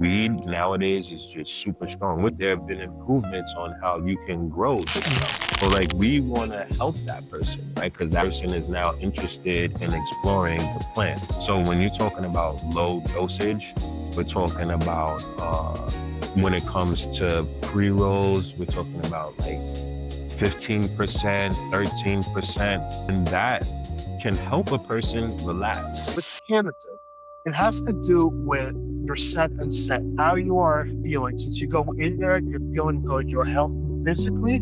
Weed nowadays is just super strong. There have been improvements on how you can grow this stuff. So like we want to help that person, right? Because that person is now interested in exploring the plant. So when you're talking about low dosage, we're talking about when it comes to pre-rolls, we're talking about like 15%, 13%, and that can help a person relax. With cannabis, it has to do with your set and set, how you are feeling. Since you go in there, you're feeling good, you're healthy physically,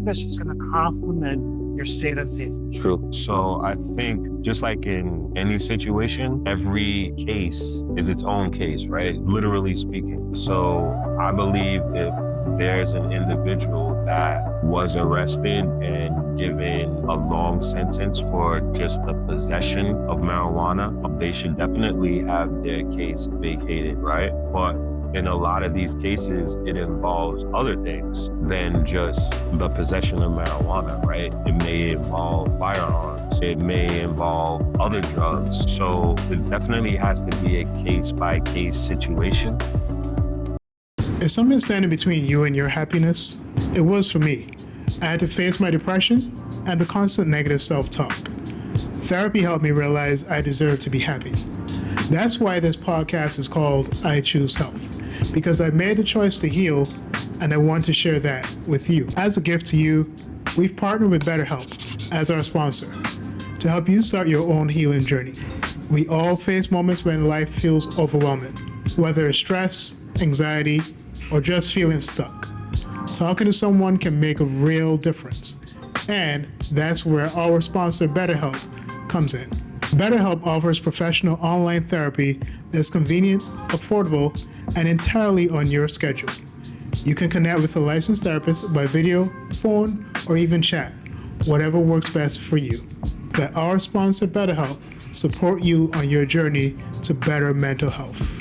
that's just going to complement your state of being. True. So I think just like in any situation, every case is its own case, right? Literally speaking. So I believe if there's an individual that was arrested and given a long sentence for just the possession of marijuana, they should definitely have their case vacated, right? But in a lot of these cases, it involves other things than just the possession of marijuana, right? It may involve firearms. It may involve other drugs. So it definitely has to be a case-by-case situation. Is something standing between you and your happiness? It was for me. I had to face my depression and the constant negative self-talk. Therapy helped me realize I deserve to be happy. That's why this podcast is called I Choose Health, because I made the choice to heal and I want to share that with you. As a gift to you, we've partnered with BetterHelp as our sponsor to help you start your own healing journey. We all face moments when life feels overwhelming, whether it's stress, anxiety, or just feeling stuck. Talking to someone can make a real difference. And that's where our sponsor BetterHelp comes in. BetterHelp offers professional online therapy that's convenient, affordable, and entirely on your schedule. You can connect with a licensed therapist by video, phone, or even chat, whatever works best for you. Let our sponsor BetterHelp support you on your journey to better mental health.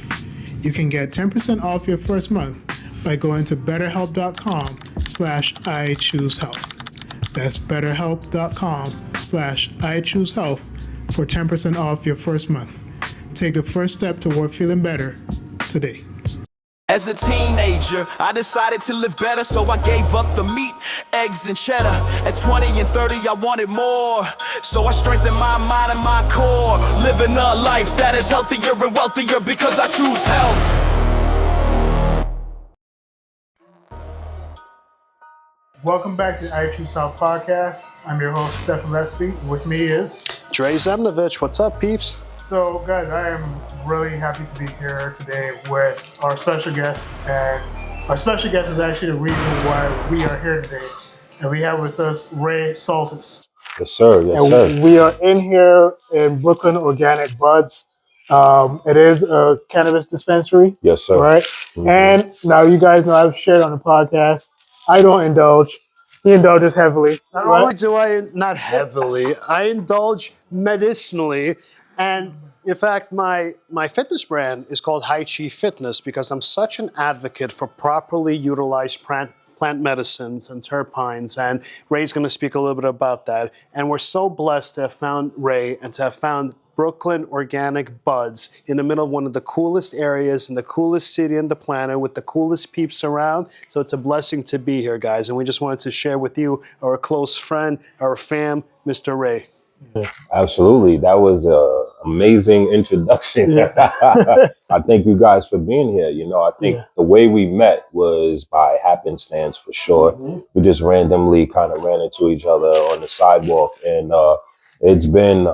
You can get 10% off your first month by going to betterhelp.com/iChooseHealth. That's betterhelp.com/iChooseHealth for 10% off your first month. Take the first step toward feeling better today. As a teenager, I decided to live better, so I gave up the meat, eggs, and cheddar. At 20 and 30, I wanted more, so I strengthened my mind and my core. Living a life that is healthier and wealthier because I choose health. Welcome back to I Choose Health podcast. I'm your host, Stefan Lessie. With me is Andre Zemnovitsch. What's up, peeps? So, guys, I am really happy to be here today with our special guest, and our special guest is actually the reason why we are here today. And we have with us Ray Saltus. Yes, sir. Yes, And sir. we are in here in Brooklyn Organic Buds. It is a cannabis dispensary. Yes, sir. Right? Mhm. And now you guys know I've shared on the podcast, I don't indulge. He indulges heavily. Not right? only do I, not heavily, I indulge medicinally. And in fact, my fitness brand is called High Chi Fitness because I'm such an advocate for properly utilized plant medicines and terpenes. And Ray's going to speak a little bit about that. And we're so blessed to have found Ray and to have found Brooklyn Organic Buds in the middle of one of the coolest areas in the coolest city on the planet with the coolest peeps around. So it's a blessing to be here, guys. And we just wanted to share with you our close friend, our fam, Mr. Ray. Absolutely. That was an amazing introduction. Yeah. I thank you guys for being here. You know, I think the way we met was by happenstance for sure. Mhm. We just randomly kind of ran into each other on the sidewalk, and it's been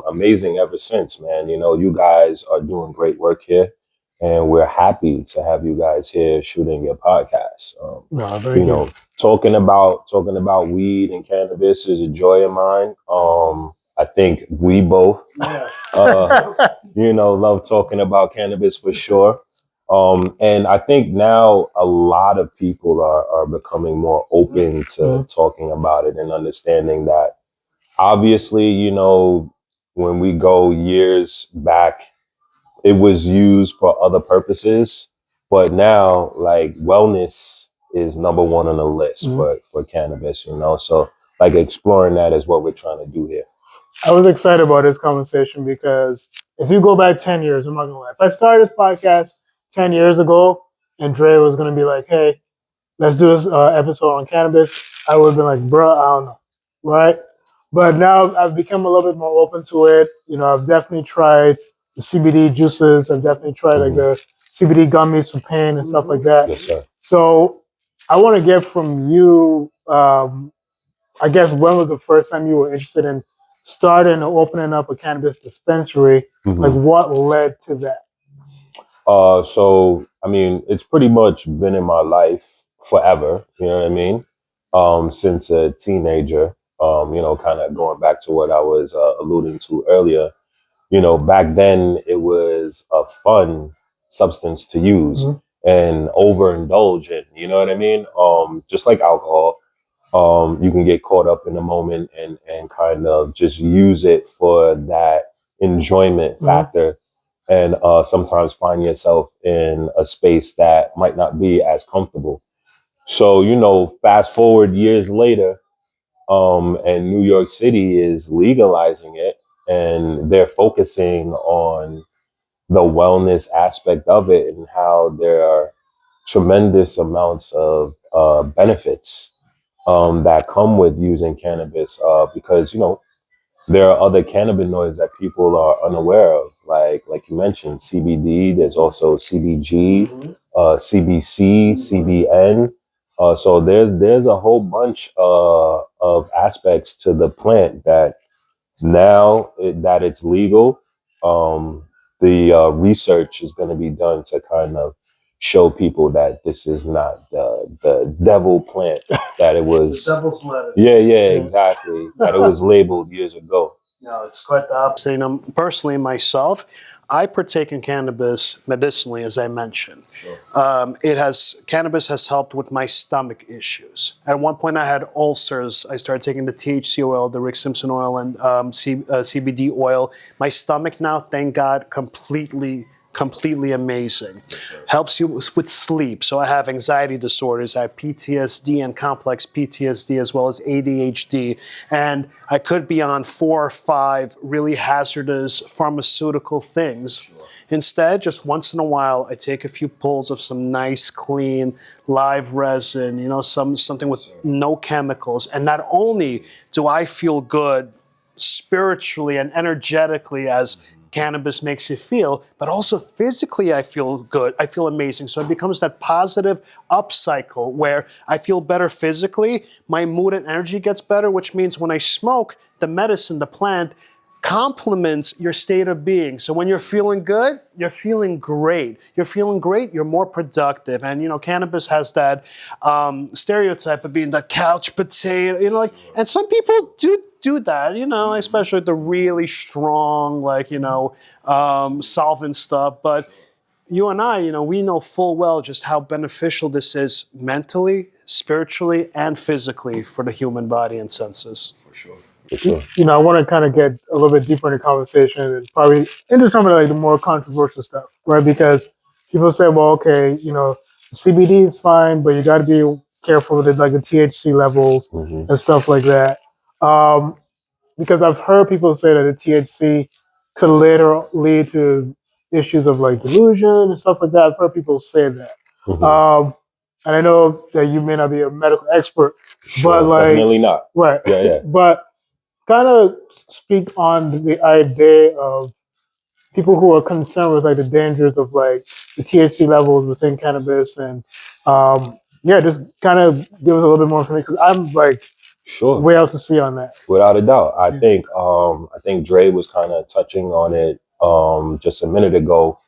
amazing ever since, man. You know, you guys are doing great work here, and we're happy to have you guys here shooting your podcast. No, very You know, talking about weed and cannabis is a joy of mine. I think we both, you know, love talking about cannabis for sure. And I think now a lot of people are becoming more open to talking about it and understanding that obviously, you know, when we go years back, it was used for other purposes, but now like wellness is number one on the list for cannabis, you know? So like exploring that is what we're trying to do here. I was excited about this conversation because if you go back 10 years, I'm not gonna lie. If I started this podcast 10 years ago and Dre was going to be like, hey, let's do this episode on cannabis, I would have been like, bro, I don't know. Right. But now I've become a little bit more open to it. You know, I've definitely tried the CBD juices. I've definitely tried like the CBD gummies for pain and stuff like that. Yes, sir. So I want to get from you, I guess, when was the first time you were interested in starting or opening up a cannabis dispensary? Like, what led to that? So I mean, it's pretty much been in my life forever. You know what I mean? Since a teenager. You know, kind of going back to what I was alluding to earlier. You know, back then it was a fun substance to use and overindulge in. You know what I mean? Just like alcohol. You can get caught up in the moment and kind of just use it for that enjoyment factor, and sometimes find yourself in a space that might not be as comfortable. So, you know, fast forward years later, and New York City is legalizing it, and they're focusing on the wellness aspect of it and how there are tremendous amounts of benefits that come with using cannabis, because, you know, there are other cannabinoids that people are unaware of, like you mentioned, CBD. There's also CBG, CBC, CBN. So there's a whole bunch of aspects to the plant that that it's legal, the research is going to be done to kind of show people that this is not the devil plant that it was. Devil's lettuce. Yeah, exactly. That it was labeled years ago. No, it's quite the opposite. You know, personally, myself, I partake in cannabis medicinally, as I mentioned. Cannabis has helped with my stomach issues. At one point, I had ulcers. I started taking the THC oil, the Rick Simpson oil, and CBD oil. My stomach now, thank God, completely amazing. Helps you with sleep. So I have anxiety disorders, I have PTSD and complex PTSD, as well as ADHD. And I could be on 4 or 5 really hazardous pharmaceutical things. Instead, just once in a while, I take a few pulls of some nice, clean, live resin, you know, something with no chemicals. And not only do I feel good spiritually and energetically as cannabis makes you feel, but also physically I feel good. I feel amazing. So it becomes that positive upcycle where I feel better physically, my mood and energy gets better, which means when I smoke, the medicine, the plant, complements your state of being. So when you're feeling good, you're feeling great. You're feeling great, you're more productive. And, you know, cannabis has that stereotype of being that couch potato, you know, like, and some people do that, you know, especially the really strong, like, you know, solvent stuff. But you and I, you know, we know full well just how beneficial this is mentally, spiritually, and physically for the human body and senses. For sure. For sure. You know, I want to kind of get a little bit deeper in the conversation and probably into some of like the more controversial stuff, right? Because people say, well, okay, you know, CBD is fine, but you got to be careful with it, like the THC levels and stuff like that. Because I've heard people say that the THC could later lead to issues of like delusion and stuff like that. I've heard people say that. And I know that you may not be a medical expert, Sure, but like, definitely not. right? Yeah. But kind of speak on the idea of people who are concerned with like the dangers of like the THC levels within cannabis, and yeah, just kind of give us a little bit more information, because I'm like Sure. way out to sea on that. Without a doubt. I think Dre was kind of touching on it just a minute ago.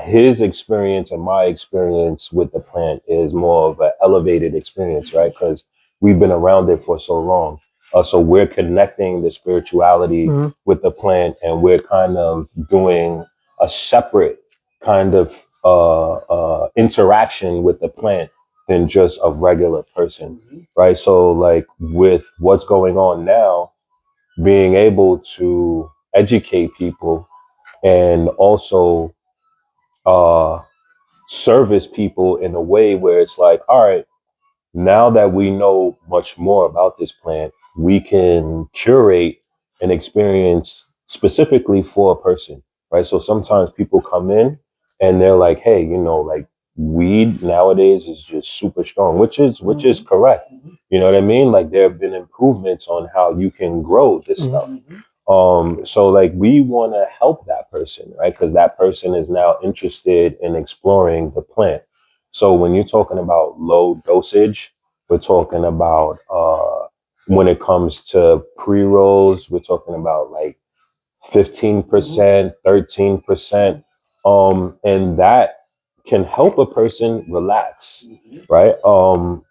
His experience and my experience with the plant is more of an elevated experience, right? Because we've been around it for so long. So we're connecting the spirituality with the plant, and we're kind of doing a separate kind of interaction with the plant than just a regular person, right? So like with what's going on now, being able to educate people and also uh, service people in a way where it's like, all right, now that we know much more about this plant, we can curate an experience specifically for a person, right? So sometimes people come in and they're like, hey, you know, like weed nowadays is just super strong, which is correct. You know what I mean? Like there have been improvements on how you can grow this stuff. So like we want to help that person, right? Because that person is now interested in exploring the plant. So when you're talking about low dosage, we're talking about when it comes to pre-rolls, we're talking about like 15%, 13%. And that can help a person relax, right?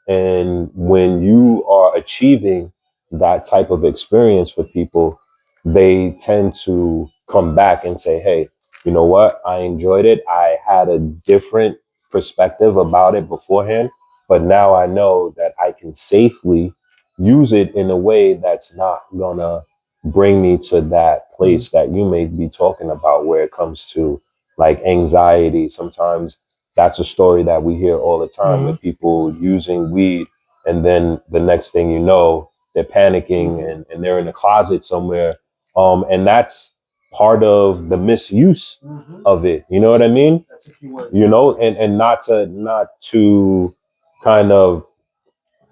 And when you are achieving that type of experience for people, they tend to come back and say, hey, you know what? I enjoyed it. I had a different perspective about it beforehand, but now I know that I can safely use it in a way that's not gonna bring me to that place that you may be talking about where it comes to like anxiety. Sometimes that's a story that we hear all the time with people using weed, and then the next thing you know, they're panicking and they're in a closet somewhere. And that's part of the misuse of it. You know what I mean? That's a key word. You know, and not to kind of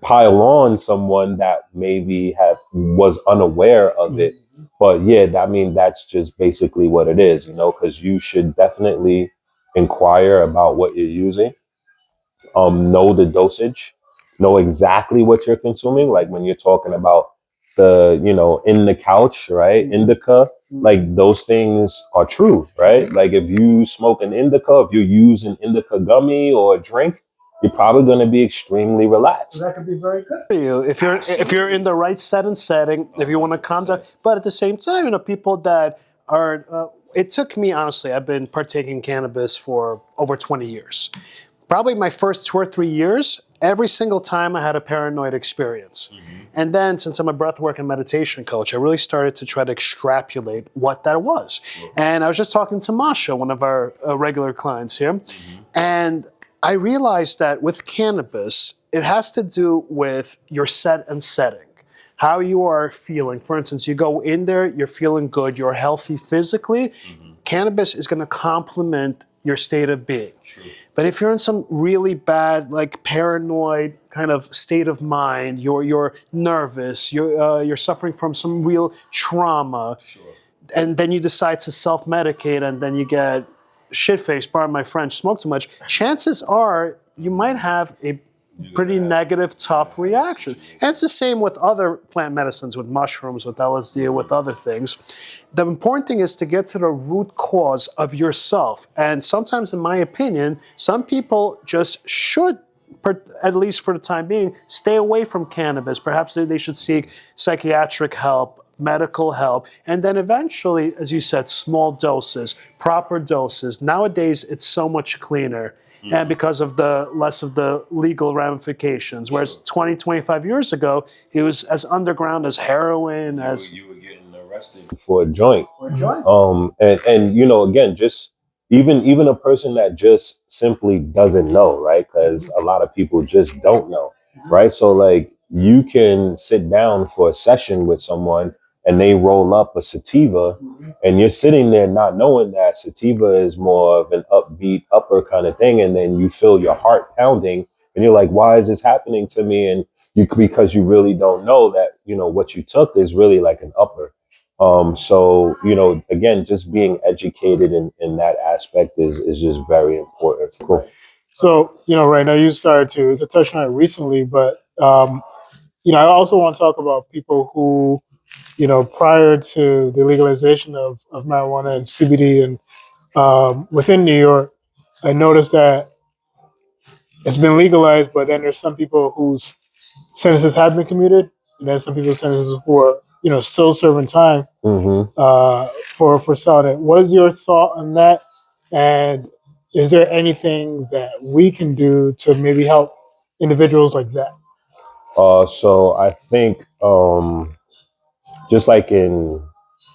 pile on someone that maybe have was unaware of it. But yeah, I mean, that's just basically what it is, you know, because you should definitely inquire about what you're using, know the dosage, know exactly what you're consuming. Like when you're talking about the, you know, in the couch, right? Indica, like those things are true, right? Like if you smoke an indica, if you use an indica gummy or a drink, you're probably going to be extremely relaxed. That could be very good for you if you're in the right set and setting. If you want to calm down, but at the same time, you know, people that are. It took me honestly. I've been partaking in cannabis for over 20 years. Probably my first 2 or 3 years, every single time I had a paranoid experience. And then, since I'm a breathwork and meditation coach, I really started to try to extrapolate what that was. And I was just talking to Masha, one of our regular clients here, and I realized that with cannabis, it has to do with your set and setting, how you are feeling. For instance, you go in there, you're feeling good, you're healthy physically. Cannabis is going to complement your state of being. But if you're in some really bad, like paranoid kind of state of mind, you're nervous, you're suffering from some real trauma, and then you decide to self-medicate, and then you get shit-faced, pardon my French, smoke too much, chances are you might have a pretty negative, tough reaction. And it's the same with other plant medicines, with mushrooms, with LSD, with other things. The important thing is to get to the root cause of yourself. And sometimes, in my opinion, some people just should, at least for the time being, stay away from cannabis. Perhaps they should seek psychiatric help, medical help, and then eventually, as you said, small doses, proper doses. Nowadays, it's so much cleaner. And because of the less of the legal ramifications. Whereas 20, 25 years ago, it was as underground as heroin, as you were getting arrested for a joint. And you know, again, just even a person that just simply doesn't know, right? Because a lot of people just don't know, right? So like you can sit down for a session with someone and they roll up a sativa, and you're sitting there not knowing that sativa is more of an upbeat, upper kind of thing, and then you feel your heart pounding, and you're like, why is this happening to me? And you, because you really don't know that, you know, what you took is really like an upper. So, you know, again, just being educated in that aspect is just very important. Cool. So, you know, right now you started to touch on it recently, but, you know, I also want to talk about people who, you know, prior to the legalization of marijuana and CBD and within New York, I noticed that it's been legalized, but then there's some people whose sentences have been commuted, and then some people's sentences who are, you know, still serving time for selling it. What is your thought on that? And is there anything that we can do to maybe help individuals like that? So I think just like in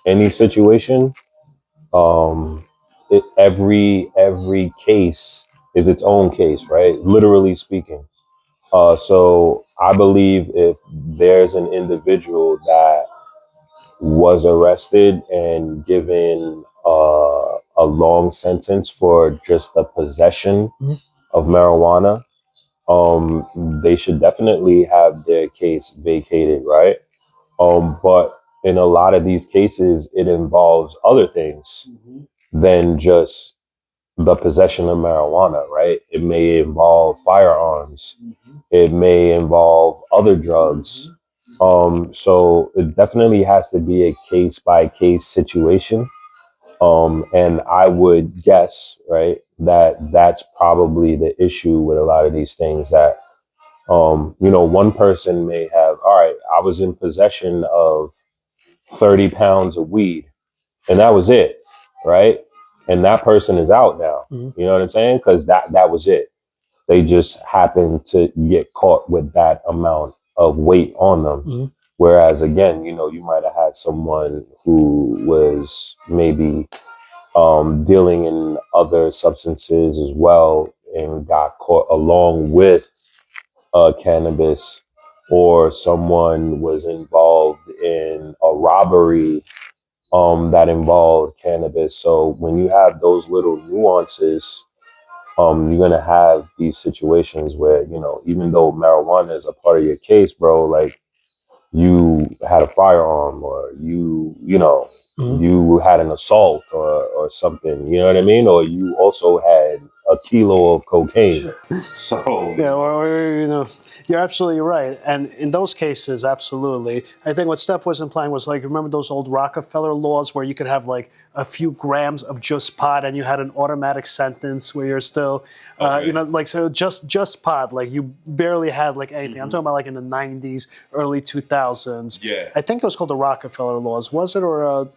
any situation, every case is its own case, right? Literally speaking. So I believe if there's an individual that was arrested and given a long sentence for just the possession of marijuana, they should definitely have their case vacated, right? But in a lot of these cases, it involves other things than just the possession of marijuana, right? It may involve firearms. It may involve other drugs. So it definitely has to be a case by case situation. And I would guess, right, that that's probably the issue with a lot of these things that, one person may have, all right, I was in possession of 30 pounds of weed and that was it, right? And that person is out now. You know what I'm saying? Because that was it. They just happened to get caught with that amount of weight on them. Whereas again, you might have had someone who was maybe dealing in other substances as well and got caught along with cannabis, or someone was involved in a robbery that involved cannabis. So when you have those little nuances, you're gonna have these situations where, even though marijuana is a part of your case, bro, like you had a firearm, or you had an assault or something, you know what I mean? Or you also had a kilo of cocaine. So Yeah, you're absolutely right. And in those cases, absolutely. I think what Steph was implying was, like, remember those old Rockefeller laws where you could have like a few grams of just pot and you had an automatic sentence where you're still, so just pot, like you barely had like anything. I'm talking about like in the 90s, early 2000s. Yeah. I think it was called the Rockefeller laws, was it? Or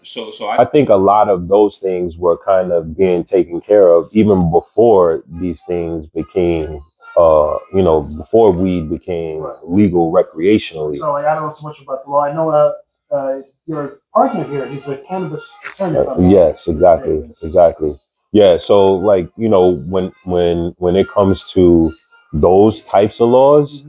I think a lot of those things were kind of being taken care of even before these things became, before weed became legal recreationally. So like, I don't know too much about the law. I know your partner here, he's a cannabis attorney. Yes, exactly. Yeah, so like, when it comes to those types of laws,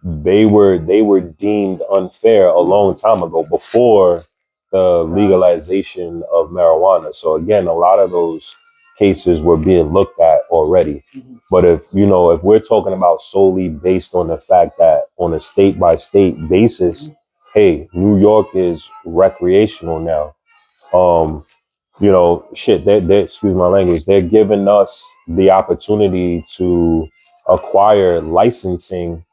they were deemed unfair a long time ago, before the legalization of marijuana. So again, a lot of those cases were being looked at already. But if we're talking about solely based on the fact that on a state by state basis, hey, New York is recreational now. Shit, they excuse my language, they're giving us the opportunity to acquire licensing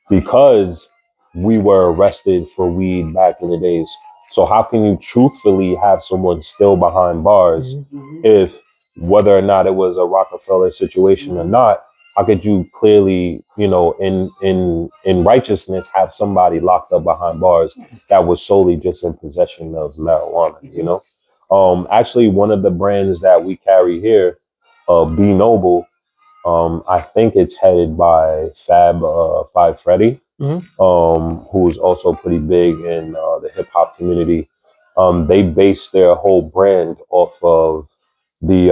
because we were arrested for weed back in the days. So how can you truthfully have someone still behind bars if, whether or not it was a Rockefeller situation or not, how could you clearly, in righteousness, have somebody locked up behind bars that was solely just in possession of marijuana, Actually, one of the brands that we carry here, B Noble, I think it's headed by Five Freddy, who's also pretty big in the hip hop community. They base their whole brand off of the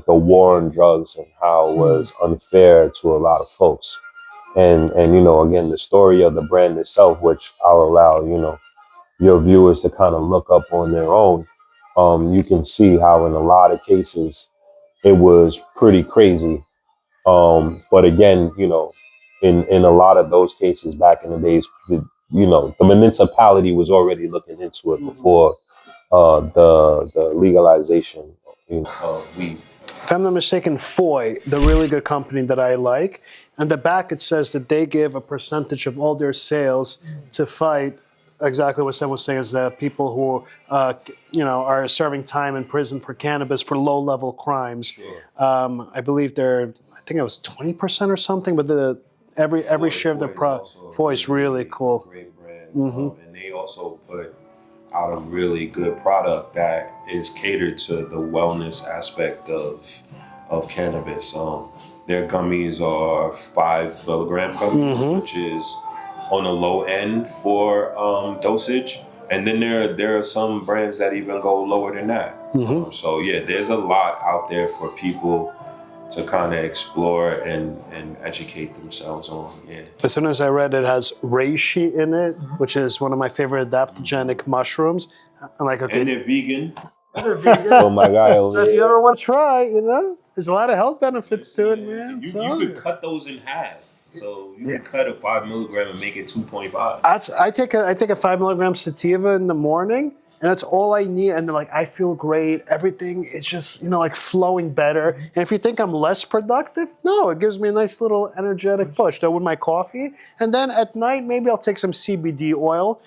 war on drugs and how it was unfair to a lot of folks. And again, the story of the brand itself, which I'll allow your viewers to kind of look up on their own. You can see how in a lot of cases it was pretty crazy. But again, in a lot of those cases back in the days, the municipality was already looking into it before the legalization, of weed. if I'm not mistaken, Foy, the really good company that I like, and the back it says that they give a percentage of all their sales to fight exactly what Sam was saying, is that people who are serving time in prison for cannabis for low-level crimes. Sure. I believe I think it was 20% or something, but every share of their Foy is really cool. Great brand, and they also put out a really good product that is catered to the wellness aspect of cannabis. Their gummies are 5 milligram gummies, which is on the low end for dosage. And then there are some brands that even go lower than that. So yeah, there's a lot out there for people to kind of explore and educate themselves on. Yeah. As soon as I read it has reishi in it, which is one of my favorite adaptogenic mushrooms, I'm like, okay. And they're vegan. Oh my guy over So if you here. ever want to try, there's a lot of health benefits to it, man. You could cut those in half. So you could cut a 5 milligram and make it 2.5. I take a 5 milligram sativa in the morning, and that's all I need. And like I feel great. Everything is just like flowing better. And if you think I'm less productive, no, it gives me a nice little energetic push. Though with my coffee, and then at night maybe I'll take some CBD oil.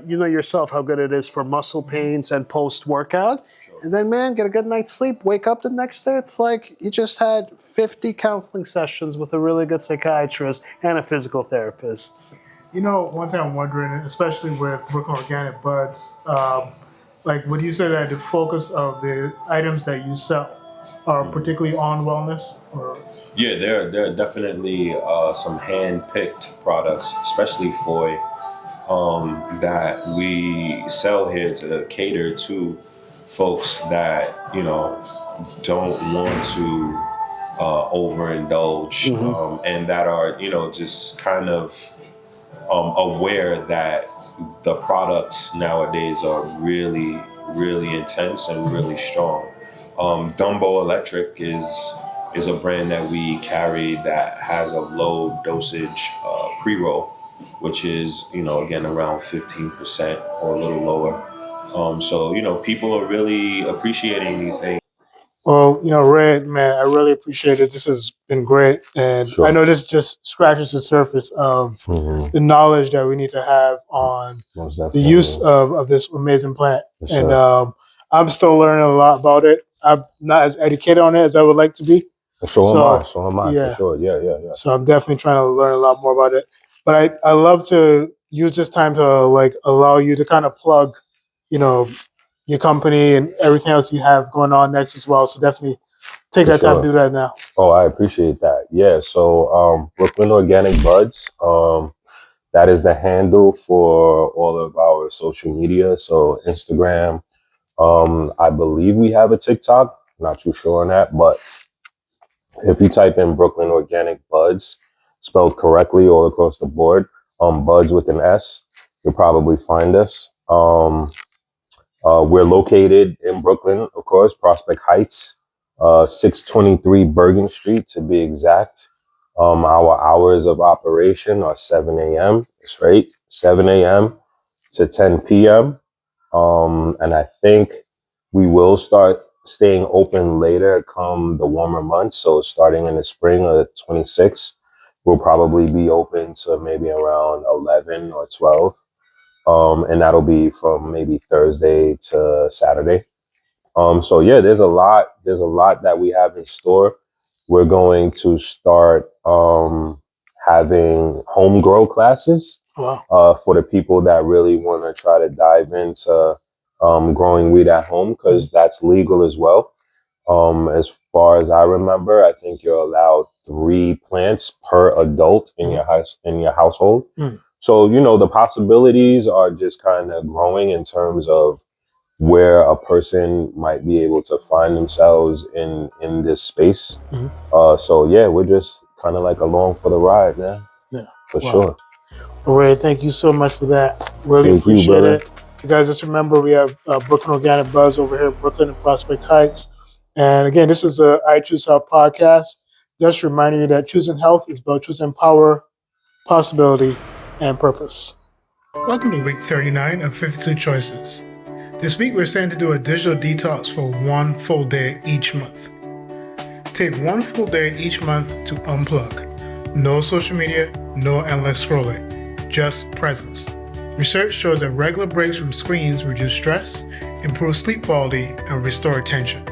You know yourself how good it is for muscle pains and post workout. And then, man, get a good night's sleep, wake up the next day, it's like you just had 50 counseling sessions with a really good psychiatrist and a physical therapist. One thing I'm wondering, especially with Brooklyn Organic Buds, like would you say that the focus of the items that you sell are particularly on wellness? Or? Yeah, there are definitely some hand-picked products, especially Foy, that we sell here to cater to folks that don't want to overindulge, and that are just kind of aware that the products nowadays are really, really intense and really strong. Dumbo Electric is a brand that we carry that has a low dosage pre-roll, which is again around 15% or a little lower. So people are really appreciating these things. Well, Red, man, I really appreciate it. This has been great. And Sure. I know this just scratches the surface of the knowledge that we need to have on Most the definitely. use of this amazing plant. Yes, And sir. I'm still learning a lot about it. I'm not as educated on it as I would like to be. So am I, yeah. for sure. Yeah. So I'm definitely trying to learn a lot more about it. But I love to use this time to allow you to kind of plug, your company and everything else you have going on next as well. So definitely take For that time sure. to do that now. Oh, I appreciate that. Yeah, so Brooklyn Organic Buds, that is the handle for all of our social media. So Instagram, I believe we have a TikTok, not too sure on that, but if you type in Brooklyn Organic Buds, spelled correctly all across the board, Buds with an S, you'll probably find us. We're located in Brooklyn, of course, Prospect Heights, 623 Bergen Street to be exact. Our hours of operation are 7 a.m. That's right, 7 a.m. to 10 p.m. And I think we will start staying open later come the warmer months. So starting in the spring of 26, we'll probably be open to maybe around 11 or 12. And that'll be from maybe Thursday to Saturday. So yeah, there's a lot that we have in store. We're going to start having home grow classes for the people that really want to try to dive into growing weed at home, because that's legal as well. As far as I remember, I think you're allowed 3 plants per adult in your house, in your household. So, the possibilities are just kind of growing in terms of where a person might be able to find themselves in this space. So yeah, we're just kind of like along for the ride, man. Yeah, for sure. Ray, thank you so much for that. Really Thank you, appreciate brother. it. You guys just remember we have Brooklyn Organic Buzz over here in Brooklyn and Prospect Heights. And again, this is the I Choose Health podcast. Just reminding you that choosing health is about choosing power, possibility, and purpose. Welcome to week 39 of 52 Choices. This week we're saying to do a digital detox for 1 full day each month. Take 1 full day each month to unplug. No social media, no endless scrolling, just presence. Research shows that regular breaks from screens reduce stress, improve sleep quality, and restore attention.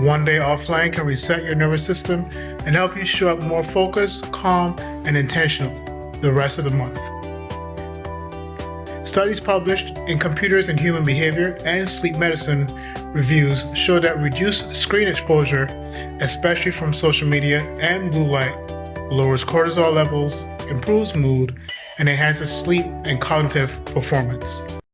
1 day offline can reset your nervous system and help you show up more focused, calm, and intentional the rest of the month. Studies published in Computers and Human Behavior and Sleep Medicine reviews show that reduced screen exposure, especially from social media and blue light, lowers cortisol levels, improves mood, and enhances sleep and cognitive performance.